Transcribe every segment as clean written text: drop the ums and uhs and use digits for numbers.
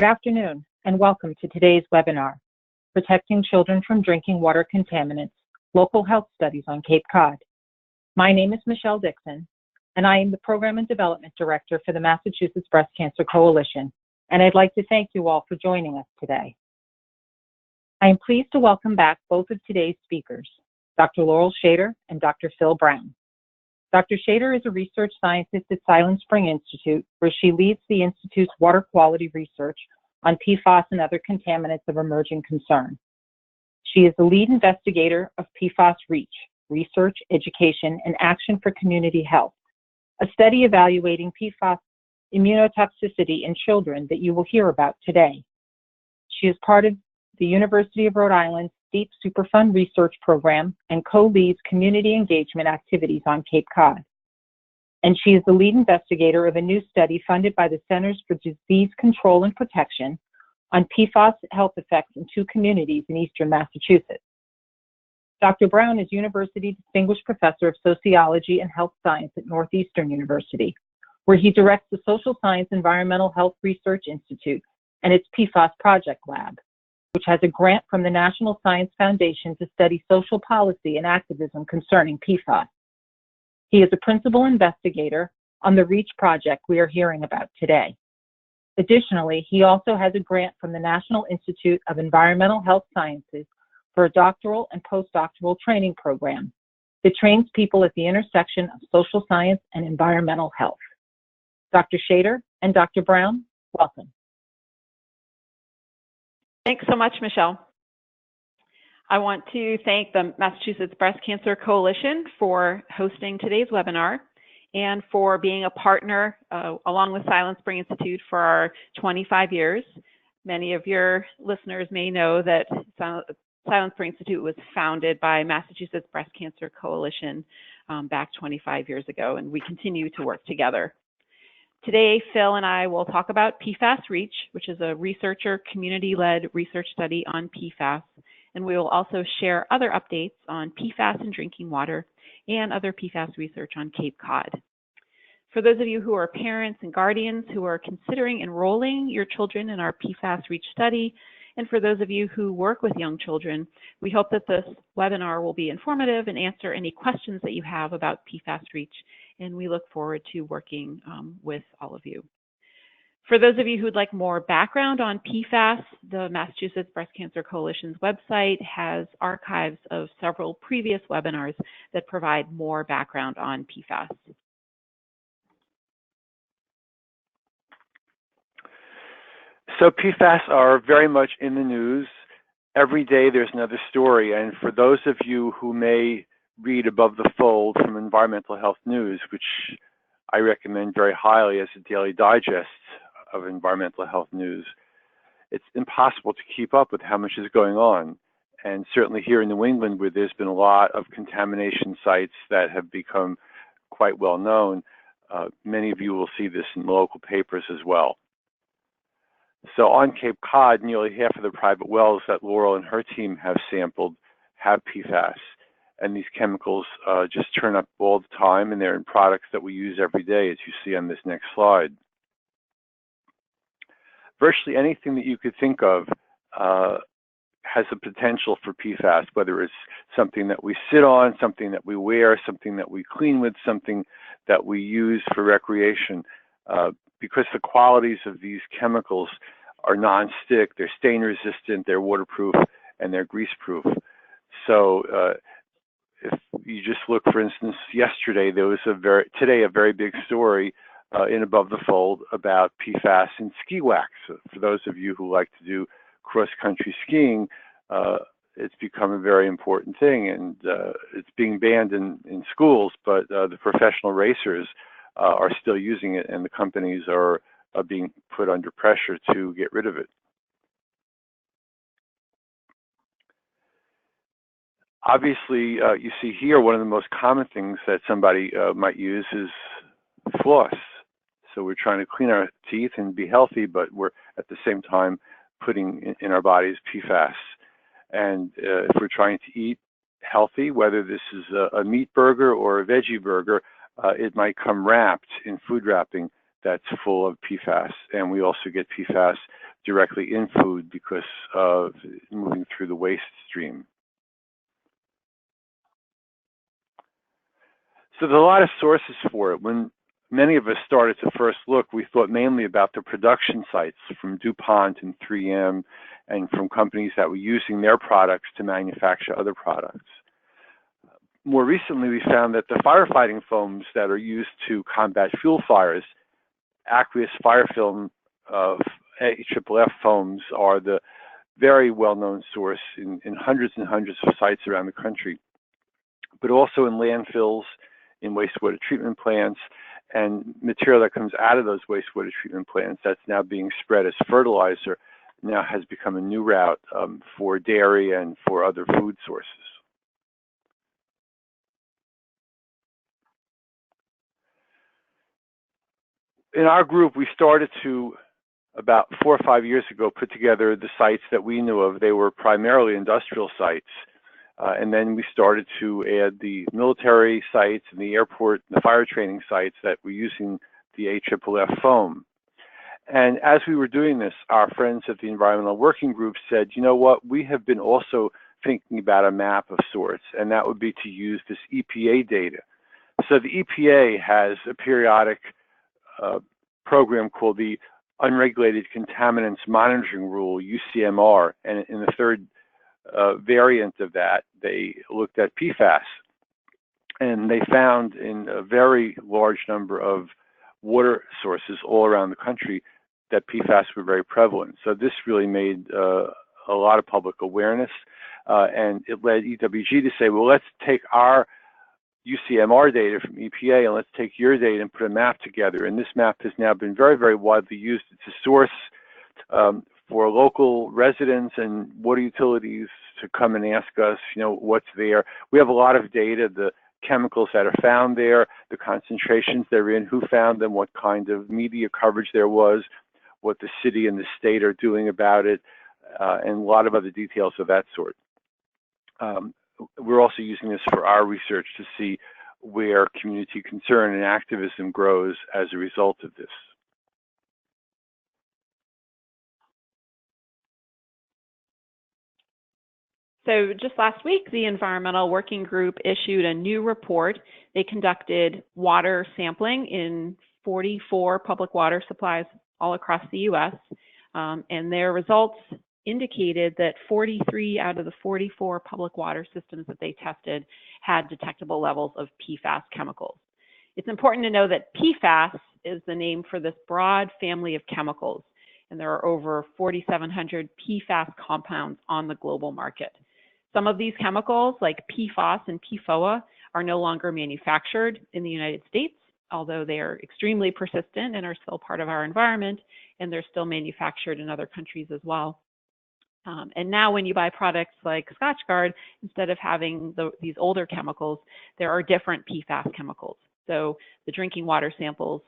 Good afternoon, and welcome to today's webinar, Protecting Children from Drinking Water Contaminants, Local Health Studies on Cape Cod. My name is Michelle Dixon, and I am the Program and Development Director for the Massachusetts Breast Cancer Coalition, and I'd like to thank you all for joining us today. I am pleased to welcome back both of today's speakers, Dr. Laurel Schaider and Dr. Phil Brown. Dr. Schaider is a research scientist at Silentspring Institute, where she leads the Institute's water quality research on PFAS and other contaminants of emerging concern. She is the lead investigator of PFS Reach, Research, Education, and Action for Community Health, a study evaluating PFAS immunotoxicity in children that you will hear about today. She is part of the University of Rhode Island's Deep Superfund Research Program and co-leads community engagement activities on Cape Cod. And she is the lead investigator of a new study funded by the Centers for Disease Control and Protection on PFAS health effects in 2 communities in eastern Massachusetts. Dr. Brown is University Distinguished Professor of Sociology and Health Science at Northeastern University, where he directs the Social Science Environmental Health Research Institute and its PFAS Project Lab, which has a grant from the National Science Foundation to study social policy and activism concerning PFAS. He is a principal investigator on the REACH project we are hearing about today. Additionally, he also has a grant from the National Institute of Environmental Health Sciences for a doctoral and postdoctoral training program that trains people at the intersection of social science and environmental health. Dr. Schaider and Dr. Brown, welcome. Thanks so much, Michelle. I want to thank the Massachusetts Breast Cancer Coalition for hosting today's webinar and for being a partner along with Silentspring Institute for our 25 years. Many of your listeners may know that Silentspring Institute was founded by Massachusetts Breast Cancer Coalition back 25 years ago, and we continue to work together. Today, Phil and I will talk about PFS Reach, which is a researcher community-led research study on PFAS, and we will also share other updates on PFAS in drinking water and other PFAS research on Cape Cod. For those of you who are parents and guardians who are considering enrolling your children in our PFAS Reach study, and for those of you who work with young children, we hope that this webinar will be informative and answer any questions that you have about PFAS Reach, and we look forward to working with all of you. For those of you who'd like more background on PFAS, the Massachusetts Breast Cancer Coalition's website has archives of several previous webinars that provide more background on PFAS. So PFAS are very much in the news. Every day there's another story, and for those of you who may read above the fold from Environmental Health News, which I recommend very highly as a daily digest of environmental health news, it's impossible to keep up with how much is going on. And certainly here in New England, where there's been a lot of contamination sites that have become quite well known, many of you will see this in local papers as well. So on Cape Cod, nearly half of the private wells that Laurel and her team have sampled have PFAS. And these chemicals just turn up all the time, and they're in products that we use every day, as you see on this next slide. Virtually anything that you could think of has the potential for PFAS, whether it's something that we sit on, something that we wear, something that we clean with, something that we use for recreation. Because the qualities of these chemicals are non-stick, they're stain resistant, they're waterproof, and they're grease-proof. So if you just look, for instance, yesterday, there was today a very big story in Above the Fold about PFAS in ski wax. For those of you who like to do cross-country skiing, it's become a very important thing, and it's being banned in schools, but the professional racers are still using it, and the companies are being put under pressure to get rid of it. Obviously, you see here, one of the most common things that somebody might use is floss. So we're trying to clean our teeth and be healthy, but we're at the same time putting in our bodies PFAS. And if we're trying to eat healthy, whether this is a meat burger or a veggie burger, it might come wrapped in food wrapping that's full of PFAS. And we also get PFAS directly in food because of moving through the waste stream. So there's a lot of sources for it. When many of us started to first look, we thought mainly about the production sites from DuPont and 3M and from companies that were using their products to manufacture other products. More recently, we found that the firefighting foams that are used to combat fuel fires, aqueous fire film AFFF foams, are the very well-known source in hundreds and hundreds of sites around the country, but also in landfills, in wastewater treatment plants, and material that comes out of those wastewater treatment plants that's now being spread as fertilizer now has become a new route for dairy and for other food sources. In our group, we started to, about 4 or 5 years ago, put together the sites that we knew of. They were primarily industrial sites. And then we started to add the military sites and the airport and the fire training sites that were using the AFFF foam. And as we were doing this, our friends at the Environmental Working Group said, you know what, we have been also thinking about a map of sorts, and that would be to use this EPA data. So the EPA has a periodic program called the Unregulated Contaminants Monitoring Rule, UCMR, and in the third variant of that, they looked at PFAS, and they found in a very large number of water sources all around the country that PFAS were very prevalent. So this really made a lot of public awareness, and it led EWG to say, well, let's take our UCMR data from EPA and let's take your data and put a map together. And this map has now been very, very widely used. It's a source for local residents and water utilities to come and ask us, you know, what's there. We have a lot of data, the chemicals that are found there, the concentrations they're in, who found them, what kind of media coverage there was, what the city and the state are doing about it, and a lot of other details of that sort. We're also using this for our research to see where community concern and activism grows as a result of this. So just last week, the Environmental Working Group issued a new report. They conducted water sampling in 44 public water supplies all across the U.S., and their results indicated that 43 out of the 44 public water systems that they tested had detectable levels of PFAS chemicals. It's important to know that PFAS is the name for this broad family of chemicals, and there are over 4,700 PFAS compounds on the global market. Some of these chemicals, like PFOS and PFOA, are no longer manufactured in the United States, although they are extremely persistent and are still part of our environment, and they're still manufactured in other countries as well. And now when you buy products like Scotchgard, instead of having these older chemicals, there are different PFAS chemicals. So the drinking water samples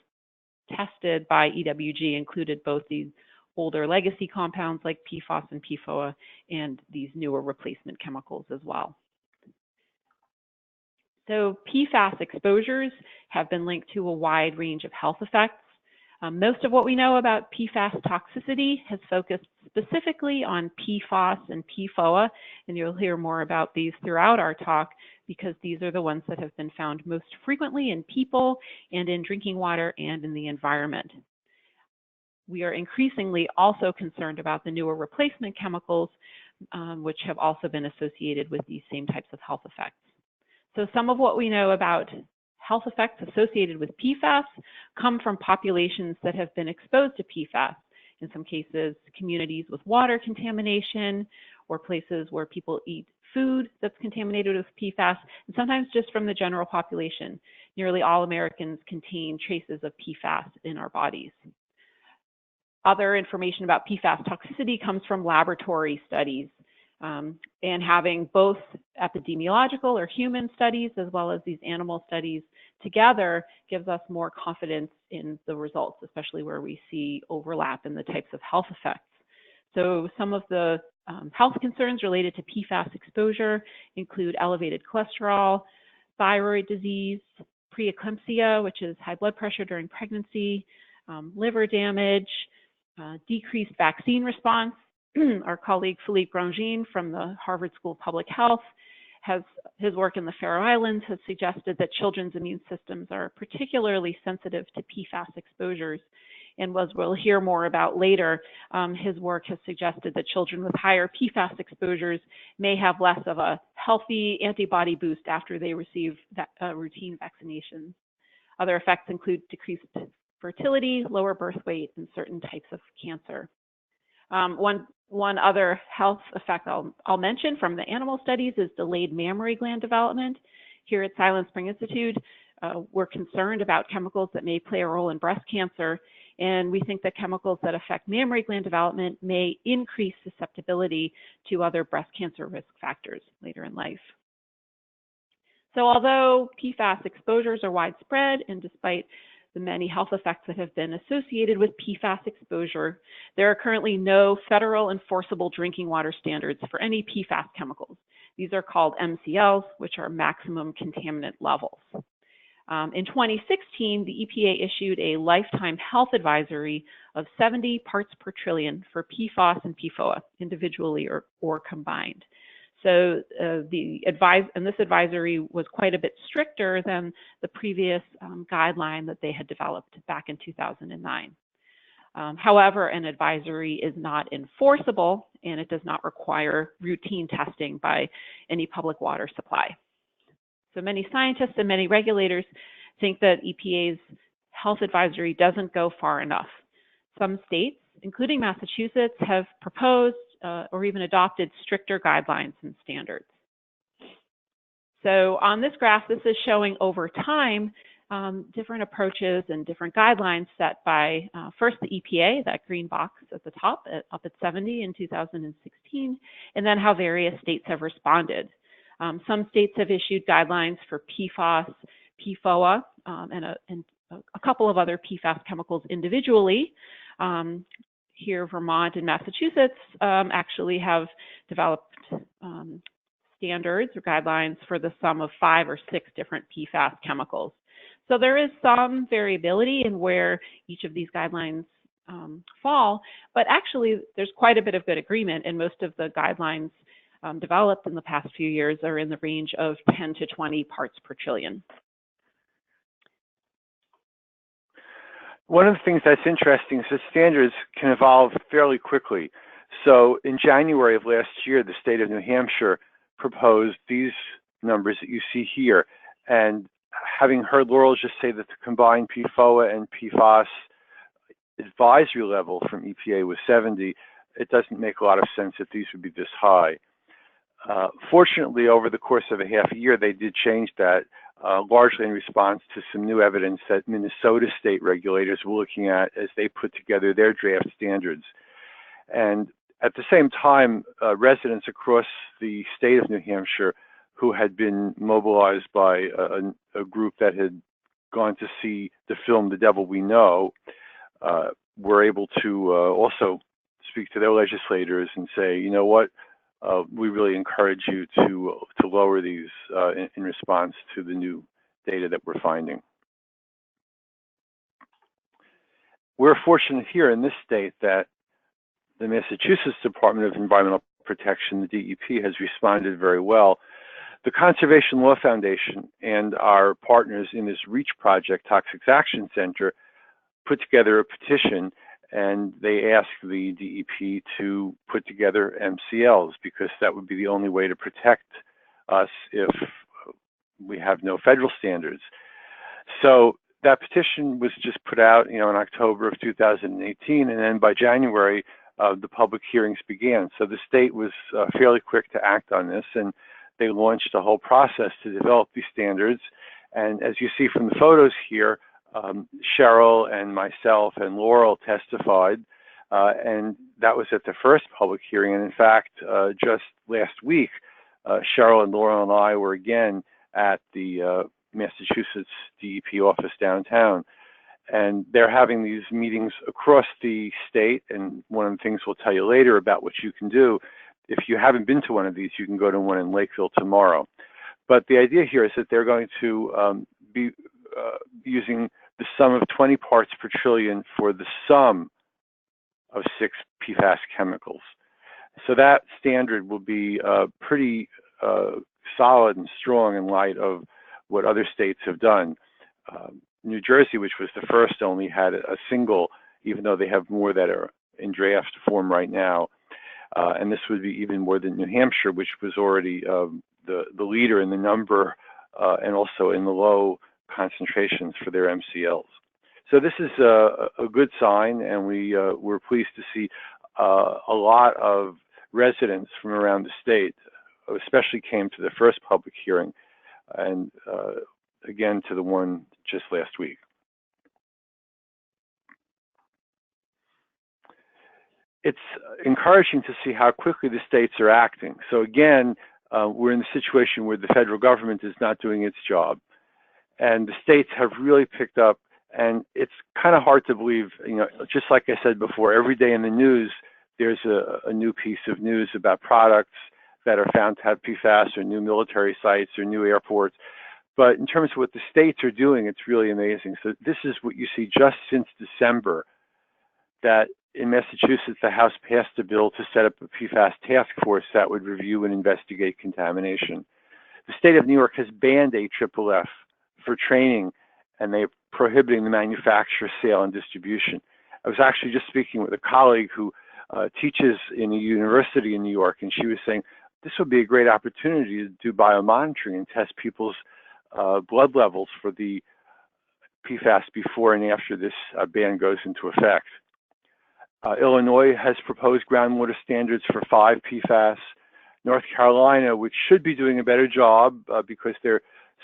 tested by EWG included both these older legacy compounds like PFOS and PFOA and these newer replacement chemicals as well. So PFAS exposures have been linked to a wide range of health effects. Most of what we know about PFAS toxicity has focused specifically on PFOS and PFOA, and you'll hear more about these throughout our talk because these are the ones that have been found most frequently in people and in drinking water and in the environment. We are increasingly also concerned about the newer replacement chemicals, which have also been associated with these same types of health effects. So some of what we know about health effects associated with PFAS come from populations that have been exposed to PFAS. In some cases, communities with water contamination or places where people eat food that's contaminated with PFAS, and sometimes just from the general population. Nearly all Americans contain traces of PFAS in our bodies. Other information about PFAS toxicity comes from laboratory studies, and having both epidemiological or human studies as well as these animal studies together gives us more confidence in the results, especially where we see overlap in the types of health effects. So some of the health concerns related to PFAS exposure include elevated cholesterol, thyroid disease, preeclampsia, which is high blood pressure during pregnancy, liver damage, decreased vaccine response. Our colleague Philippe Grandjean from the Harvard School of Public Health his work in the Faroe Islands has suggested that children's immune systems are particularly sensitive to PFAS exposures. And as we'll hear more about later, his work has suggested that children with higher PFAS exposures may have less of a healthy antibody boost after they receive routine vaccinations. Other effects include decreased fertility, lower birth weight, and certain types of cancer. One other health effect I'll mention from the animal studies is delayed mammary gland development. Here at Silentspring Institute, we're concerned about chemicals that may play a role in breast cancer, and we think that chemicals that affect mammary gland development may increase susceptibility to other breast cancer risk factors later in life. So although PFAS exposures are widespread, and despite the many health effects that have been associated with PFAS exposure, there are currently no federal enforceable drinking water standards for any PFAS chemicals. These are called MCLs, which are maximum contaminant levels. In 2016, the EPA issued a lifetime health advisory of 70 parts per trillion for PFOS and PFOA, individually or combined. So this advisory was quite a bit stricter than the previous guideline that they had developed back in 2009. However, an advisory is not enforceable, and it does not require routine testing by any public water supply. So many scientists and many regulators think that EPA's health advisory doesn't go far enough. Some states, including Massachusetts, have proposed or even adopted stricter guidelines and standards. So on this graph, this is showing over time different approaches and different guidelines set by first the EPA, that green box at the top, up at 70 in 2016, and then how various states have responded. Some states have issued guidelines for PFAS, PFOA, and a couple of other PFAS chemicals individually. Here, Vermont and Massachusetts actually have developed standards or guidelines for the sum of 5 or 6 different PFAS chemicals. So there is some variability in where each of these guidelines fall, but actually there's quite a bit of good agreement, and most of the guidelines developed in the past few years are in the range of 10 to 20 parts per trillion. One of the things that's interesting is that standards can evolve fairly quickly. So in January of last year, the state of New Hampshire proposed these numbers that you see here. And having heard Laurel just say that the combined PFOA and PFAS advisory level from EPA was 70, it doesn't make a lot of sense that these would be this high. Fortunately, over the course of a half a year, they did change that, largely in response to some new evidence that Minnesota state regulators were looking at as they put together their draft standards. And at the same time, residents across the state of New Hampshire who had been mobilized by a group that had gone to see the film The Devil We Know were able to also speak to their legislators and say, you know what, we really encourage you to lower these in response to the new data that we're finding. We're fortunate here in this state that the Massachusetts Department of Environmental Protection, the DEP, has responded very well. The Conservation Law Foundation and our partners in this REACH project, Toxics Action Center, put together a petition, and they asked the DEP to put together MCLs because that would be the only way to protect us if we have no federal standards. So that petition was just put out, in October of 2018, and then by January, the public hearings began. So the state was fairly quick to act on this, and they launched a whole process to develop these standards. And as you see from the photos here, Cheryl and myself and Laurel testified, and that was at the first public hearing. And in fact, just last week, Cheryl and Laurel and I were again at the Massachusetts DEP office downtown. And they're having these meetings across the state. And one of the things we'll tell you later about what you can do, if you haven't been to one of these, you can go to one in Lakeville tomorrow. But the idea here is that they're going to be using the sum of 20 parts per trillion for the sum of 6 PFAS chemicals. So that standard will be pretty solid and strong in light of what other states have done. New Jersey, which was the first, only had a single, even though they have more that are in draft form right now. And this would be even more than New Hampshire, which was already the leader in the number and also in the low concentrations for their MCLs. So this is a good sign, and we're pleased to see a lot of residents from around the state, especially came to the first public hearing, and again to the one just last week. It's encouraging to see how quickly the states are acting. So again, we're in the situation where the federal government is not doing its job, and the states have really picked up. And it's kind of hard to believe, you know, just like I said before, every day in the news, there's a new piece of news about products that are found to have PFAS, or new military sites, or new airports. But in terms of what the states are doing, it's really amazing. So this is what you see just since December, that in Massachusetts, the House passed a bill to set up a PFAS task force that would review and investigate contamination. The state of New York has banned AFFF for training, and they're prohibiting the manufacture, sale, and distribution. I was actually just speaking with a colleague who teaches in a university in New York, and she was saying this would be a great opportunity to do biomonitoring and test people's blood levels for the PFAS before and after this ban goes into effect. Illinois has proposed groundwater standards for 5 PFAS. North Carolina, which should be doing a better job because they're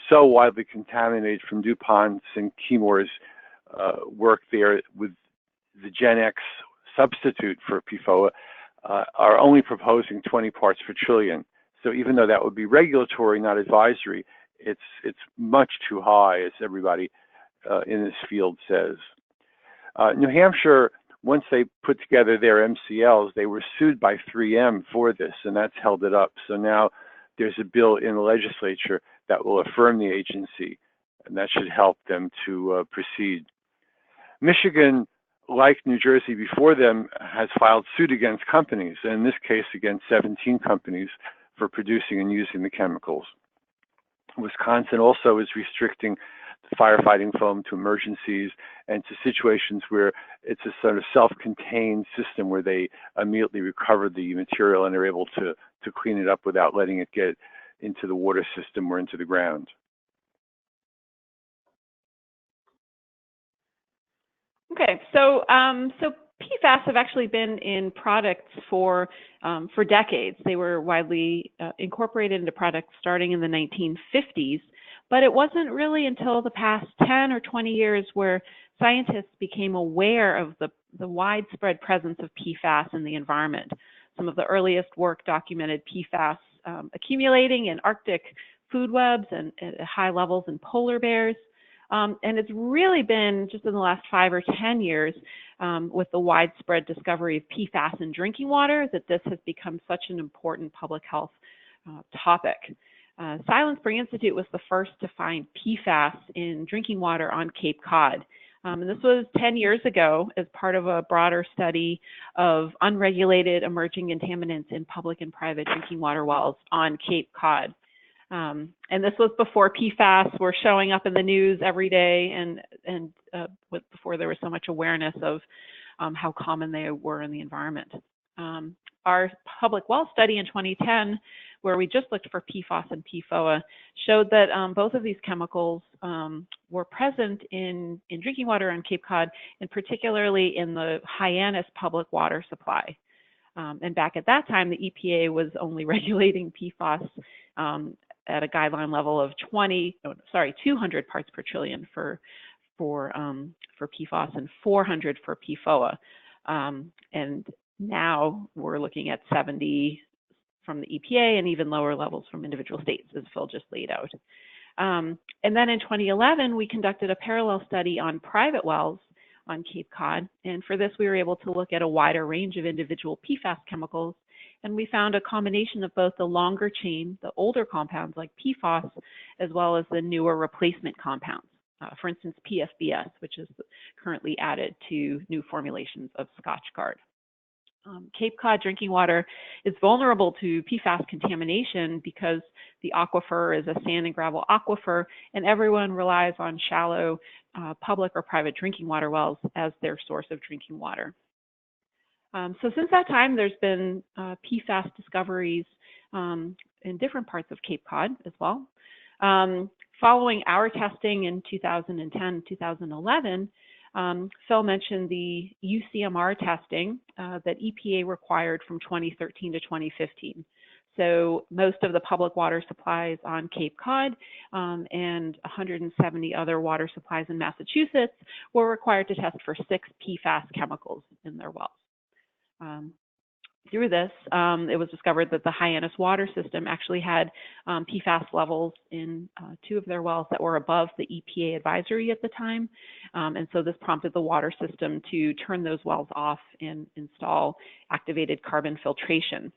so widely contaminated from DuPont's and Chemours work there with the Gen X substitute for PFOA, are only proposing 20 parts per trillion. So even though that would be regulatory, not advisory, it's much too high, as everybody in this field says. New Hampshire, once they put together their MCLs, they were sued by 3M for this, and that's held it up. So now there's a bill in the legislature that will affirm the agency, and that should help them to proceed. Michigan, like New Jersey before them, has filed suit against companies, and in this case against 17 companies for producing and using the chemicals. Wisconsin also is restricting the firefighting foam to emergencies and to situations where it's a sort of self-contained system where they immediately recover the material and are able to clean it up without letting it get into the water system or into the ground. Okay, so PFAS have actually been in products for decades. They were widely incorporated into products starting in the 1950s, but it wasn't really until the past 10 or 20 years where scientists became aware of the widespread presence of PFAS in the environment. Some of the earliest work documented PFAS accumulating in Arctic food webs and at high levels in polar bears. And it's really been just in the last 5 or 10 years with the widespread discovery of PFAS in drinking water that this has become such an important public health topic. Silentspring Institute was the first to find PFAS in drinking water on Cape Cod. And this was 10 years ago as part of a broader study of unregulated emerging contaminants in public and private drinking water wells on Cape Cod. And this was before PFAS were showing up in the news every day and before there was so much awareness of how common they were in the environment. Our public well study in 2010, where we just looked for PFOS and PFOA, showed that both of these chemicals were present in drinking water on Cape Cod, and particularly in the Hyannis public water supply. And back at that time, the EPA was only regulating PFOS at a guideline level of 200 parts per trillion for PFOS and 400 for PFOA. And now we're looking at 70 from the EPA and even lower levels from individual states, as Phil just laid out. And then in 2011, we conducted a parallel study on private wells on Cape Cod. And for this, we were able to look at a wider range of individual PFAS chemicals. And we found a combination of both the longer chain, the older compounds like PFOS, as well as the newer replacement compounds. For instance, PFBS, which is currently added to new formulations of Scotch Guard. Cape Cod drinking water is vulnerable to PFAS contamination because the aquifer is a sand and gravel aquifer, and everyone relies on shallow public or private drinking water wells as their source of drinking water. So since that time, there's been PFAS discoveries in different parts of Cape Cod as well. Following our testing in 2010, 2011, Phil mentioned the UCMR testing that EPA required from 2013 to 2015. So most of the public water supplies on Cape Cod and 170 other water supplies in Massachusetts were required to test for 6 PFAS chemicals in their wells. Through this, it was discovered that the Hyannis water system actually had PFAS levels in 2 of their wells that were above the EPA advisory at the time. And so this prompted the water system to turn those wells off and install activated carbon filtration.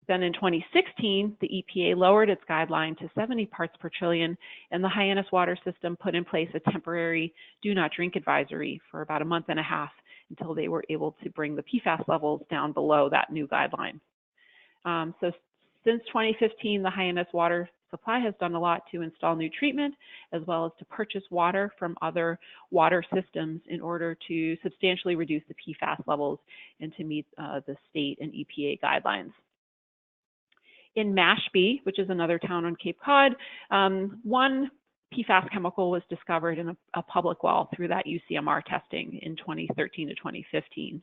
Then in 2016, the EPA lowered its guideline to 70 parts per trillion, and the Hyannis water system put in place a temporary do not drink advisory for about a month and a half until they were able to bring the PFAS levels down below that new guideline. So since 2015, the Hyannis water supply has done a lot to install new treatment, as well as to purchase water from other water systems in order to substantially reduce the PFAS levels and to meet the state and EPA guidelines. In Mashpee, which is another town on Cape Cod, one PFAS chemical was discovered in a public well through that UCMR testing in 2013 to 2015.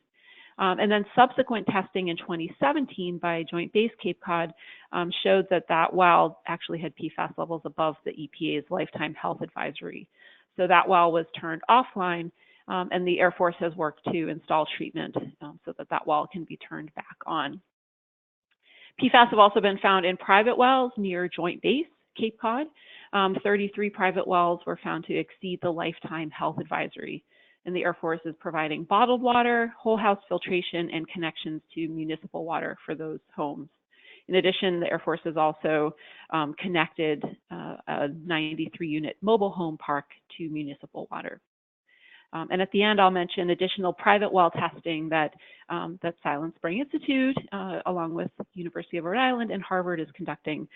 And then subsequent testing in 2017 by Joint Base Cape Cod showed that that well actually had PFAS levels above the EPA's lifetime health advisory. So that well was turned offline, and the Air Force has worked to install treatment so that that well can be turned back on. PFAS have also been found in private wells near Joint Base Cape Cod. 33 private wells were found to exceed the lifetime health advisory. And the Air Force is providing bottled water, whole house filtration, and connections to municipal water for those homes. In addition, the Air Force has also connected a 93-unit mobile home park to municipal water. And at the end, I'll mention additional private well testing that Silentspring Institute, along with University of Rhode Island and Harvard, is conducting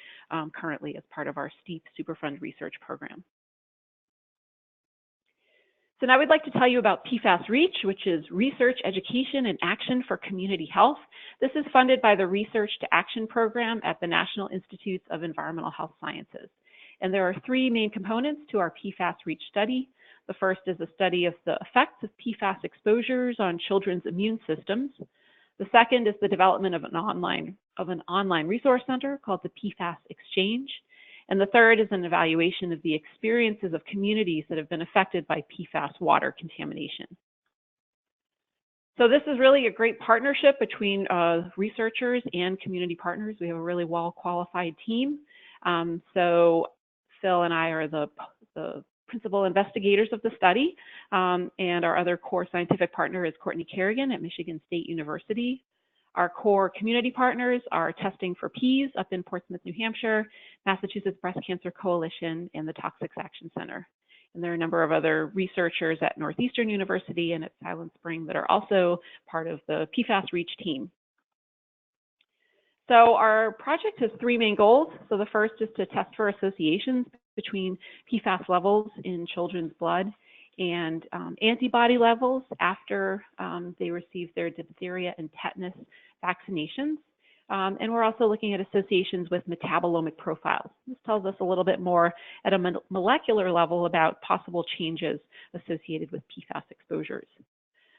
currently as part of our STEEP Superfund research program. So now we'd like to tell you about PFAS Reach, which is Research, Education, and Action for Community Health. This is funded by the Research to Action program at the National Institutes of Environmental Health Sciences. And there are 3 main components to our PFAS Reach study. The first is a study of the effects of PFAS exposures on children's immune systems. The second is the development of an online resource center called the PFast Exchange. And the third is an evaluation of the experiences of communities that have been affected by PFAS water contamination. So this is really a great partnership between researchers and community partners. We have a really well-qualified team. So Phil and I are the principal investigators of the study, and our other core scientific partner is Courtney Kerrigan at Michigan State University. Our core community partners are Testing for Pease up in Portsmouth, New Hampshire, Massachusetts Breast Cancer Coalition, and the Toxics Action Center. And there are a number of other researchers at Northeastern University and at Silentspring that are also part of the PFAS Reach team. So our project has 3 main goals. So the first is to test for associations between PFAS levels in children's blood and antibody levels after they receive their diphtheria and tetanus vaccinations. And we're also looking at associations with metabolomic profiles. This tells us a little bit more at a molecular level about possible changes associated with PFAS exposures.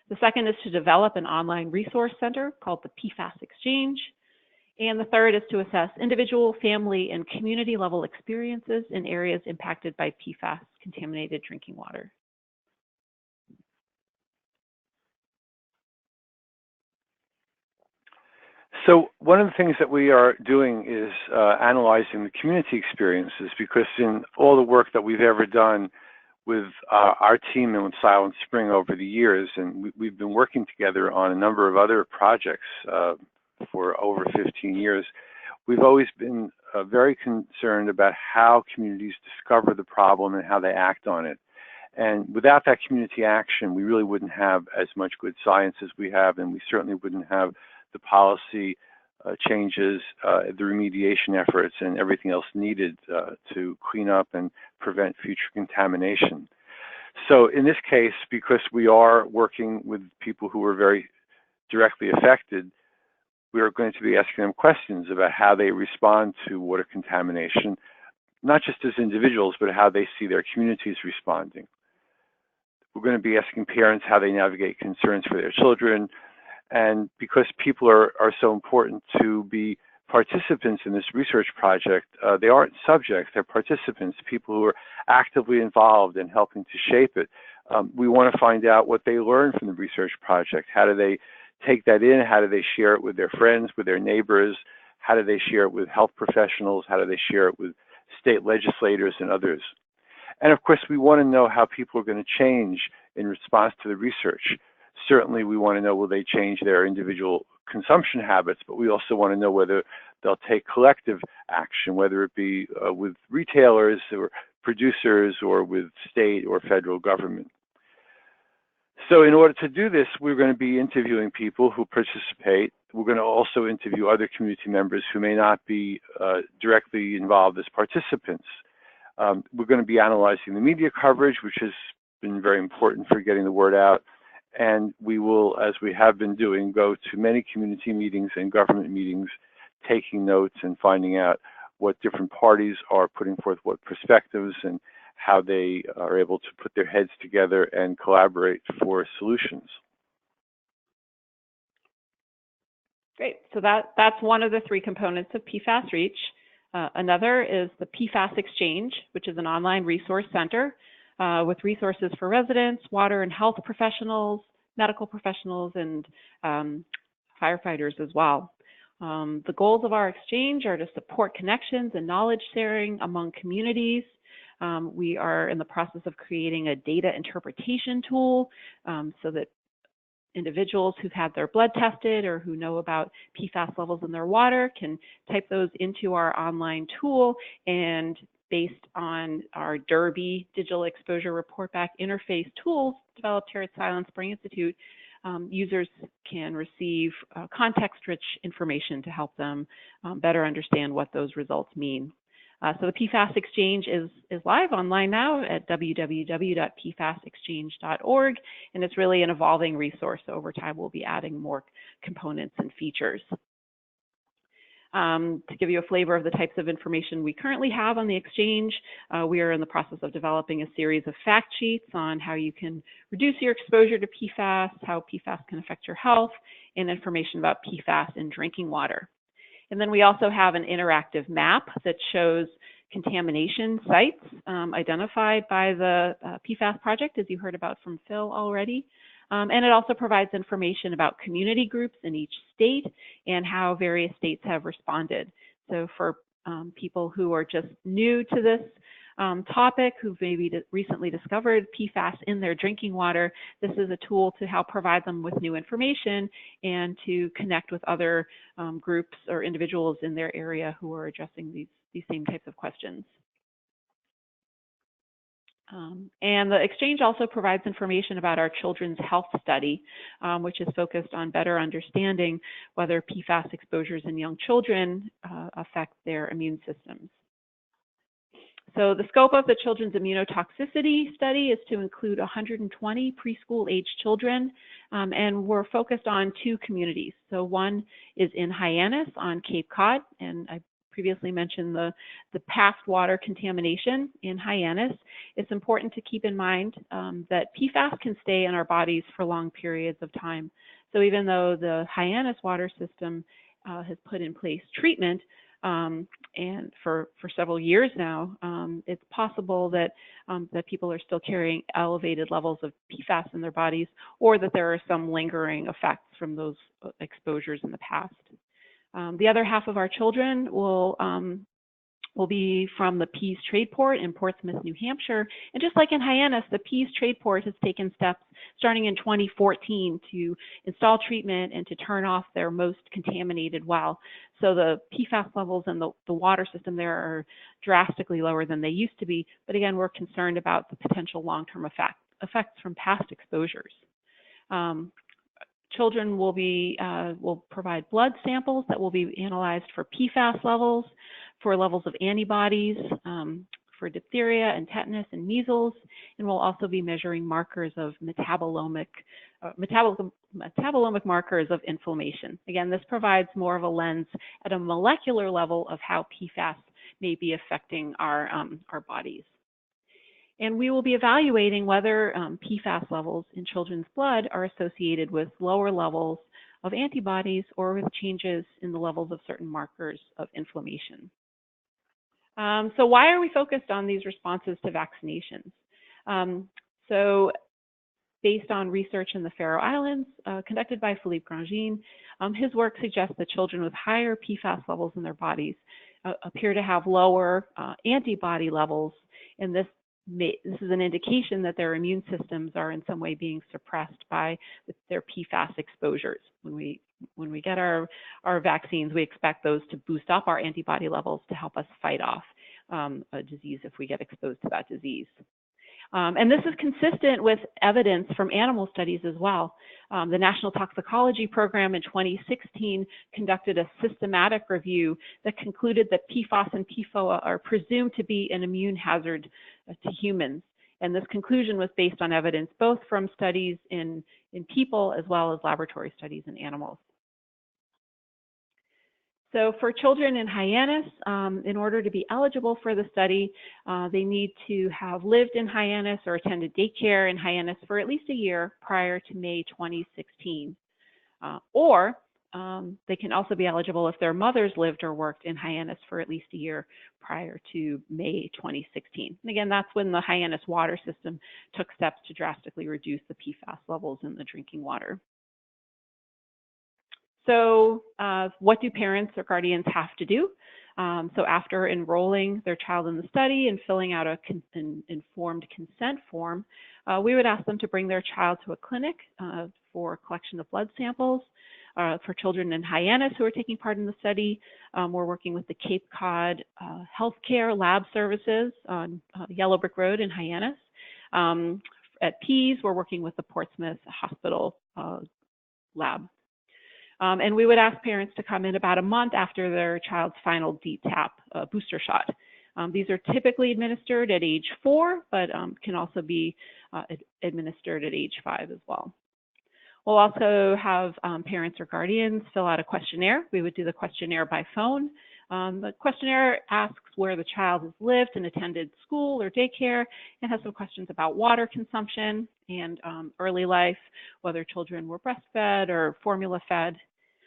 The second is to develop an online resource center called the PFast Exchange. And the third is to assess individual, family, and community level experiences in areas impacted by PFAS contaminated drinking water. So one of the things that we are doing is analyzing the community experiences, because in all the work that we've ever done with our team and with Silentspring over the years, and we've been working together on a number of other projects for over 15 years, we've always been very concerned about how communities discover the problem and how they act on it. And without that community action, we really wouldn't have as much good science as we have, and we certainly wouldn't have the policy changes, the remediation efforts, and everything else needed to clean up and prevent future contamination. So in this case, because we are working with people who are very directly affected, we are going to be asking them questions about how they respond to water contamination, not just as individuals, but how they see their communities responding. We're going to be asking parents how they navigate concerns for their children. And because people are so important to be participants in this research project, they aren't subjects, they're participants, people who are actively involved in helping to shape it. We want to find out what they learned from the research project. How do they take that in? How do they share it with their friends, with their neighbors? How do they share it with health professionals? How do they share it with state legislators and others? And of course, we want to know how people are going to change in response to the research. Certainly, we want to know, will they change their individual consumption habits, but we also want to know whether they'll take collective action, whether it be with retailers or producers or with state or federal government. So in order to do this, we're going to be interviewing people who participate. We're going to also interview other community members who may not be directly involved as participants. We're going to be analyzing the media coverage, which has been very important for getting the word out. And we will, as we have been doing, go to many community meetings and government meetings, taking notes and finding out what different parties are putting forth, what perspectives, and how they are able to put their heads together and collaborate for solutions. Great. So that's one of the three components of PFAS Reach. Another is the PFast Exchange, which is an online resource center with resources for residents, water and health professionals, medical professionals, and firefighters as well. The goals of our exchange are to support connections and knowledge sharing among communities. We are in the process of creating a data interpretation tool so that individuals who've had their blood tested or who know about PFAS levels in their water can type those into our online tool, and based on our Derby digital exposure report back interface tools developed here at Silentspring Institute, users can receive context-rich information to help them better understand what those results mean. So the PFast Exchange is live online now at www.pfastexchange.org, and it's really an evolving resource. So over time, we'll be adding more components and features. To give you a flavor of the types of information we currently have on the Exchange, we are in the process of developing a series of fact sheets on how you can reduce your exposure to PFAS, how PFAS can affect your health, and information about PFAS in drinking water. And then we also have an interactive map that shows contamination sites identified by the PFAS project, as you heard about from Phil already. And it also provides information about community groups in each state and how various states have responded. So for people who are just new to this topic, who've maybe recently discovered PFAS in their drinking water, this is a tool to help provide them with new information and to connect with other groups or individuals in their area who are addressing these same types of questions. And the Exchange also provides information about our children's health study, which is focused on better understanding whether PFAS exposures in young children affect their immune systems. So the scope of the children's immunotoxicity study is to include 120 preschool-aged children, and we're focused on two communities. So one is in Hyannis on Cape Cod, and I previously mentioned the past water contamination in Hyannis. It's important to keep in mind that PFAS can stay in our bodies for long periods of time. So even though the Hyannis water system has put in place treatment, and for several years now, it's possible that that people are still carrying elevated levels of PFAS in their bodies, or that there are some lingering effects from those exposures in the past. The other half of our children will will be from the Pease Trade Port in Portsmouth, New Hampshire. And just like in Hyannis, the Pease Trade Port has taken steps starting in 2014 to install treatment and to turn off their most contaminated well. So the PFAS levels in the water system there are drastically lower than they used to be. But again, we're concerned about the potential long-term effects from past exposures. Children will provide blood samples that will be analyzed for PFAS levels, for levels of antibodies, for diphtheria and tetanus and measles, and we'll also be measuring markers of metabolomic markers of inflammation. Again, this provides more of a lens at a molecular level of how PFAS may be affecting our bodies. And we will be evaluating whether PFAS levels in children's blood are associated with lower levels of antibodies or with changes in the levels of certain markers of inflammation. So why are we focused on these responses to vaccinations? So based on research in the Faroe Islands conducted by Philippe Grandjean, his work suggests that children with higher PFAS levels in their bodies appear to have lower antibody levels, and this is an indication that their immune systems are in some way being suppressed by their PFAS exposures. When we get our vaccines, we expect those to boost up our antibody levels to help us fight off a disease if we get exposed to that disease. And this is consistent with evidence from animal studies as well. The National Toxicology Program in 2016 conducted a systematic review that concluded that PFAS and PFOA are presumed to be an immune hazard to humans. And this conclusion was based on evidence both from studies in people as well as laboratory studies in animals. So for children in Hyannis, in order to be eligible for the study, they need to have lived in Hyannis or attended daycare in Hyannis for at least a year prior to May 2016. Or they can also be eligible if their mothers lived or worked in Hyannis for at least a year prior to May 2016. And again, that's when the Hyannis water system took steps to drastically reduce the PFAS levels in the drinking water. So what do parents or guardians have to do? So after enrolling their child in the study and filling out an informed consent form, we would ask them to bring their child to a clinic for collection of blood samples. For children in Hyannis who are taking part in the study, we're working with the Cape Cod Healthcare Lab Services on Yellow Brick Road in Hyannis. At Pease, we're working with the Portsmouth Hospital lab. And we would ask parents to come in about a month after their child's final DTaP booster shot. These are typically administered at age 4, but can also be administered at age 5 as well. We'll also have parents or guardians fill out a questionnaire. We would do the questionnaire by phone. The questionnaire asks where the child has lived and attended school or daycare, and has some questions about water consumption and early life, whether children were breastfed or formula fed.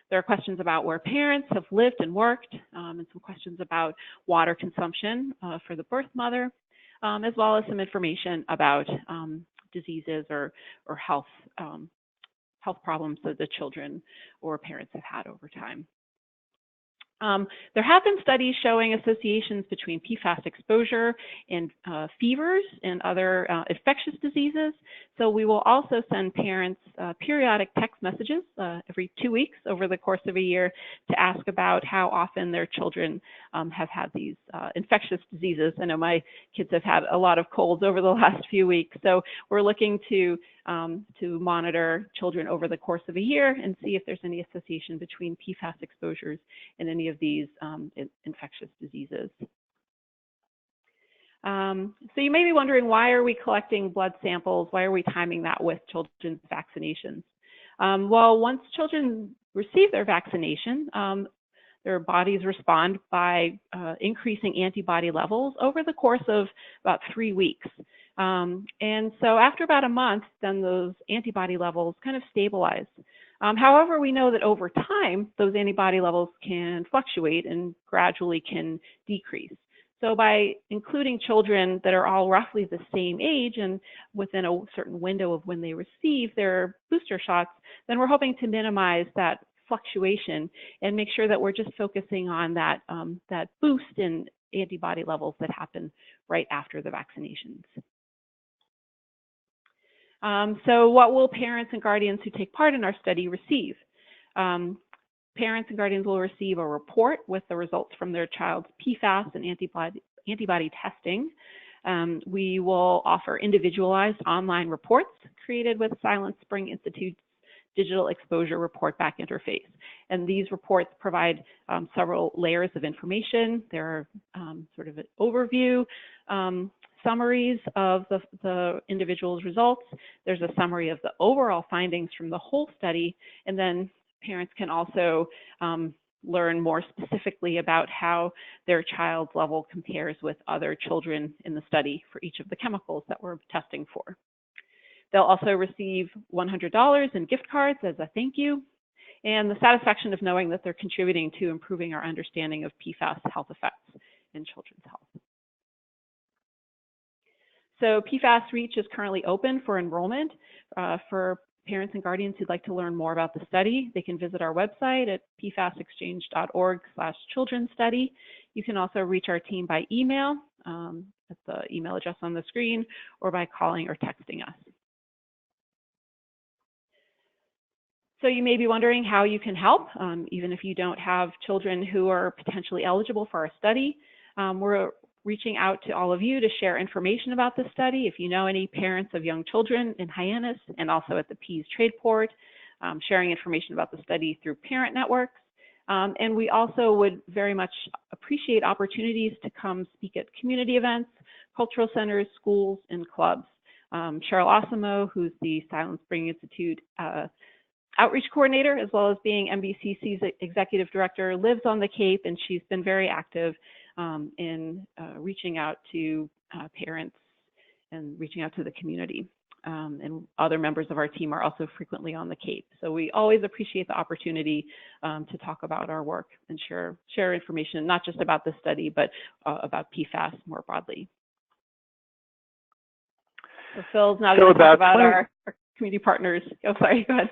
There are questions about where parents have lived and worked, and some questions about water consumption for the birth mother, as well as some information about diseases or health problems that the children or parents have had over time. There have been studies showing associations between PFAS exposure and fevers and other infectious diseases. So we will also send parents periodic text messages every 2 weeks over the course of a year to ask about how often their children have had these infectious diseases. I know my kids have had a lot of colds over the last few weeks. So we're looking to monitor children over the course of a year and see if there's any association between PFAS exposures and any of these infectious diseases. So you may be wondering, why are we collecting blood samples? Why are we timing that with children's vaccinations? Well, once children receive their vaccination, their bodies respond by increasing antibody levels over the course of about 3 weeks. And so after about a month, then those antibody levels kind of stabilize. However, we know that over time, those antibody levels can fluctuate and gradually can decrease. So by including children that are all roughly the same age and within a certain window of when they receive their booster shots, then we're hoping to minimize that fluctuation and make sure that we're just focusing on that boost in antibody levels that happen right after the vaccinations. So what will parents and guardians who take part in our study receive? Parents and guardians will receive a report with the results from their child's PFAS and antibody testing. We will offer individualized online reports created with Silentspring Institute's Digital Exposure Report Back interface. And these reports provide several layers of information. There are sort of an overview, summaries of the individual's results. There's a summary of the overall findings from the whole study, and then parents can also learn more specifically about how their child's level compares with other children in the study for each of the chemicals that we're testing for. They'll also receive $100 in gift cards as a thank you, and the satisfaction of knowing that they're contributing to improving our understanding of PFAS health effects in children's health. So PFAS Reach is currently open for enrollment for parents and guardians who'd like to learn more about the study. They can visit our website at pfastexchange.org/children's study. You can also reach our team by email at the email address on the screen, or by calling or texting us. So you may be wondering how you can help, even if you don't have children who are potentially eligible for our study. We're reaching out to all of you to share information about the study. If you know any parents of young children in Hyannis and also at the Pease Trade Port, sharing information about the study through parent networks. And we also would very much appreciate opportunities to come speak at community events, cultural centers, schools, and clubs. Cheryl Osimo, who's the Silentspring Institute outreach coordinator, as well as being MBCC's executive director, lives on the Cape, and she's been very active in reaching out to parents and reaching out to the community. And other members of our team are also frequently on the Cape. So we always appreciate the opportunity to talk about our work and share information, not just about the study, but about PFAS more broadly. So Phil's now going to talk about our community partners. Oh, sorry, go ahead.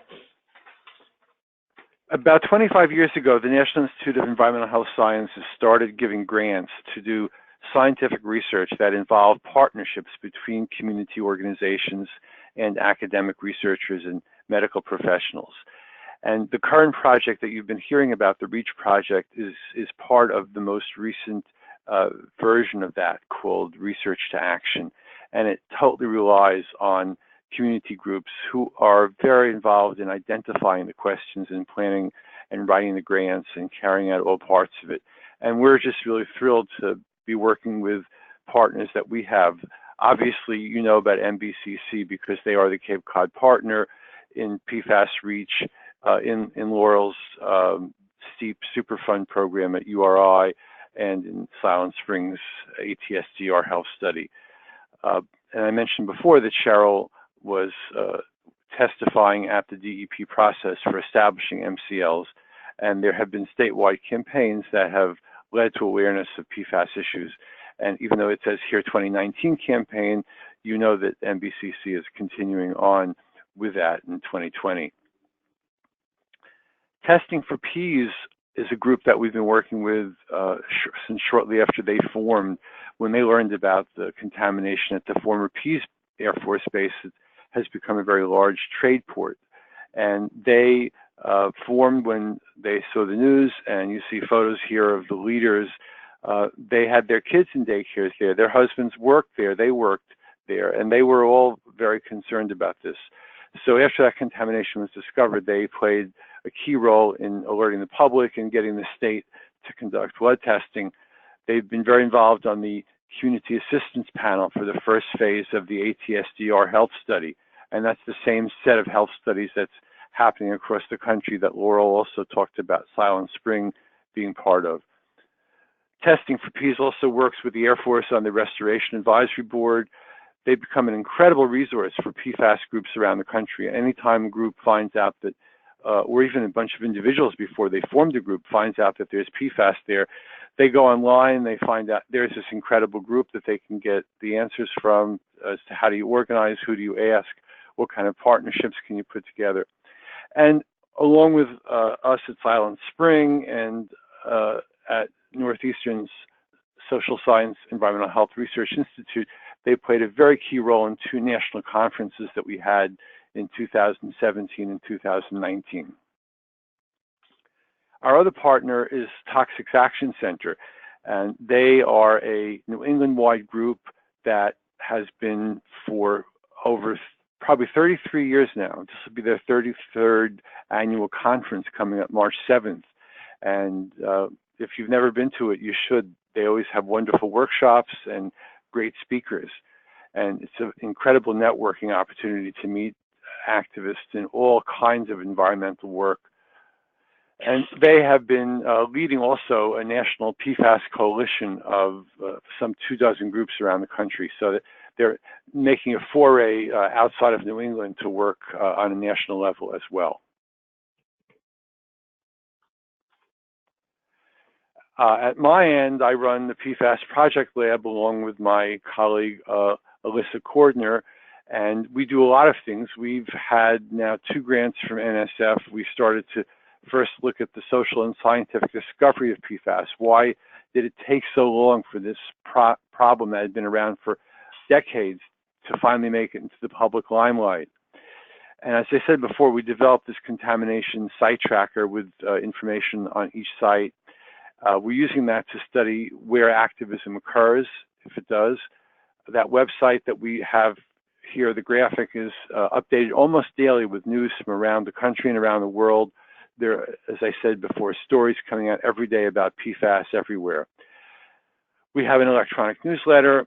About 25 years ago, the National Institute of Environmental Health Sciences started giving grants to do scientific research that involved partnerships between community organizations and academic researchers and medical professionals. And the current project that you've been hearing about, the REACH project, is part of the most recent version of that, called Research to Action. And it totally relies on community groups who are very involved in identifying the questions and planning and writing the grants and carrying out all parts of it. And we're just really thrilled to be working with partners that we have. Obviously, you know about MBCC because they are the Cape Cod partner in PFAS Reach, in Laurel's STEEP Superfund program at URI, and in Silent Spring's ATSDR health study. And I mentioned before that Cheryl was testifying at the DEP process for establishing MCLs, and there have been statewide campaigns that have led to awareness of PFAS issues. And even though it says here 2019 campaign, you know that MBCC is continuing on with that in 2020. Testing for Pease is a group that we've been working with since shortly after they formed. When they learned about the contamination at the former Pease Air Force Base, it has become a very large trade port. And they formed when they saw the news, and you see photos here of the leaders. They had their kids in daycares there. Their husbands worked there. They worked there, and they were all very concerned about this. So after that contamination was discovered, they played a key role in alerting the public and getting the state to conduct blood testing. They've been very involved on the community assistance panel for the first phase of the ATSDR health study. And that's the same set of health studies that's happening across the country that Laurel also talked about Silent Spring being part of. Testing for Pease also works with the Air Force on the Restoration Advisory Board. They've become an incredible resource for PFAS groups around the country. Anytime a group finds out that, or even a bunch of individuals before they formed a group finds out that there's PFAS there, they go online, they find out there's this incredible group that they can get the answers from as to how do you organize, who do you ask, what kind of partnerships can you put together. And along with us at Silent Spring and at Northeastern's Social Science Environmental Health Research Institute, they played a very key role in 2 national conferences that we had in 2017 and 2019. Our other partner is Toxics Action Center, and they are a New England-wide group that has been for over probably 33 years now. This will be their 33rd annual conference coming up March 7th. And if you've never been to it, you should. They always have wonderful workshops and great speakers. And it's an incredible networking opportunity to meet activists in all kinds of environmental work. And they have been leading also a national PFAS coalition of some 24 groups around the country. So that they're making a foray outside of New England to work on a national level as well. At my end, I run the PFAS Project Lab along with my colleague Alyssa Cordner, and we do a lot of things. We've had now 2 grants from NSF. We started to first look at the social and scientific discovery of PFAS. Why did it take so long for this problem that had been around for decades to finally make it into the public limelight? And as I said before, we developed this contamination site tracker with information on each site. We're using that to study where activism occurs, if it does. That website that we have here, the graphic, is updated almost daily with news from around the country and around the world. There are, as I said before, stories coming out every day about PFAS everywhere. We have an electronic newsletter.